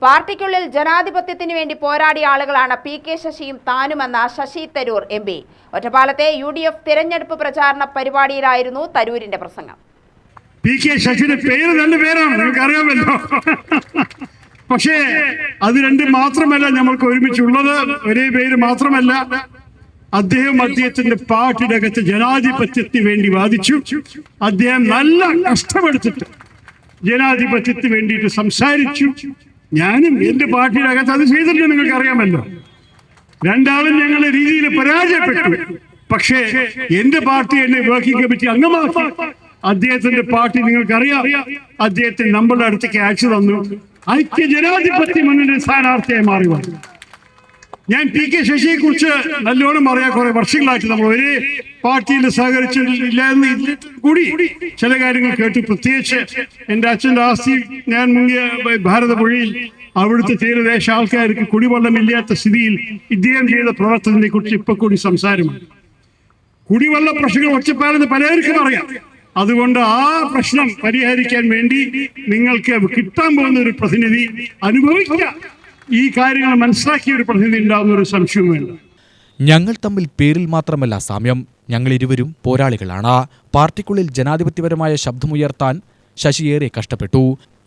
പാർട്ടിക്കുള്ളിൽ ജനാധിപത്യത്തിന് വേണ്ടി പോരാടിയ ആളുകളാണ് പി.കെ. ശശിയും താനുമെന്ന ശശി തരൂർ എം.പി. ഒറ്റപ്പാലത്തെ UDF തിരഞ്ഞെടുപ്പ് പ്രചാരണ പരിപാടിയിലായിരുന്നു തരൂരിന്റെ പ്രസംഗം. പി.കെ. ശശിയുടെ പേര് നല്ല പേരാണ്, നിങ്ങൾക്കറിയാമല്ലോ. പക്ഷേ അത് രണ്ടും മാത്രമല്ല നമ്മൾക്ക് ഒരുമിച്ചുള്ളത്. ഒരേ പേര് മാത്രമല്ല, അദ്ദേഹത്തിന്റെ പാർട്ടിയുടെ ജനാധിപത്യത്തിന് വേണ്ടി വാദിച്ചു. അദ്ദേഹം നല്ല കഷ്ടപ്പെടുത്തിട്ട് ജനാധിപത്യത്തിന് വേണ്ടിയിട്ട് സംസാരിച്ചു. ഞാനും എന്റെ പാർട്ടിയുടെ അകത്ത് അത് ചെയ്തിട്ട് നിങ്ങൾക്ക് അറിയാമല്ലോ. രണ്ടാളും ഞങ്ങളുടെ രീതിയിൽ പരാജയപ്പെട്ടു. പക്ഷേ എന്റെ പാർട്ടി എന്നെ വർക്കിംഗ് കമ്മിറ്റി അംഗമാക്കി. അദ്ദേഹത്തിന്റെ പാർട്ടി നിങ്ങൾക്കറിയാം, അദ്ദേഹത്തിന് നമ്മളുടെ അടുത്തേക്ക് അയച്ചു തന്നു. ഐക്യ ജനാധിപത്യ മുന്നണി സ്ഥാനാർത്ഥിയായി മാറി വന്നു. ഞാൻ പി.കെ. ശശിയെ കുറിച്ച് നല്ലോണം അറിയാം. കുറെ വർഷങ്ങളായിട്ട് നമ്മൾ ഒരേ പാർട്ടിയിൽ സഹകരിച്ചില്ല എന്ന് കൂടി ചില കാര്യങ്ങൾ കേട്ടു. പ്രത്യേകിച്ച് എൻ്റെ അച്ഛൻ്റെ ആസ്തി ഞാൻ മുങ്ങിയ ഭാരതപ്പുഴയിൽ അവിടുത്തെ തീരദേശ ആൾക്കാർക്ക് കുടിവെള്ളമില്ലാത്ത സ്ഥിതിയിൽ ഇദ്ദേഹം ചെയ്ത പ്രവർത്തനത്തെ കുറിച്ച് ഇപ്പൊ കൂടി സംസാരമാണ്. കുടിവെള്ള പ്രശ്നങ്ങൾ ഒറ്റപ്പാലെന്ന് പലർക്കും അറിയാം. അതുകൊണ്ട് ആ പ്രശ്നം പരിഹരിക്കാൻ വേണ്ടി നിങ്ങൾക്ക് കിട്ടാൻ പോകുന്ന ഒരു പ്രതിനിധി, അനുഭവിക്കാം ഈ കാര്യങ്ങൾ മനസ്സിലാക്കിയ ഒരു പ്രതിനിധി ഉണ്ടാവുന്ന ഒരു സംശയവും വേണ്ട. ഞങ്ങൾ തമ്മിൽ പേരിൽ മാത്രമല്ല സാമ്യം, ഞങ്ങൾ ഇരുവരും പോരാളികളാണ്. പാർട്ടിക്കുള്ളിൽ ജനാധിപത്യപരമായ ശബ്ദമുയർത്താൻ ശശി ഏറെ കഷ്ടപ്പെട്ടു.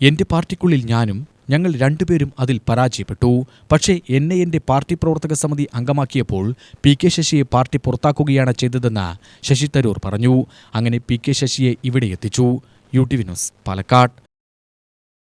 എന്റെ പാർട്ടിക്കുള്ളിൽ ഞാനും, ഞങ്ങൾ രണ്ടുപേരും അതിൽ പരാജയപ്പെട്ടു. പക്ഷേ എന്നെ എന്റെ പാർട്ടി പ്രവർത്തക സമിതി അംഗമാക്കിയപ്പോൾ പി.കെ. ശശിയെ പാർട്ടി പുറത്താക്കുകയാണ് ചെയ്തതെന്ന് ശശി തരൂർ പറഞ്ഞു. അങ്ങനെ പി.കെ. ശശിയെ ഇവിടെ എത്തിച്ചു. UTV news, Palakkad.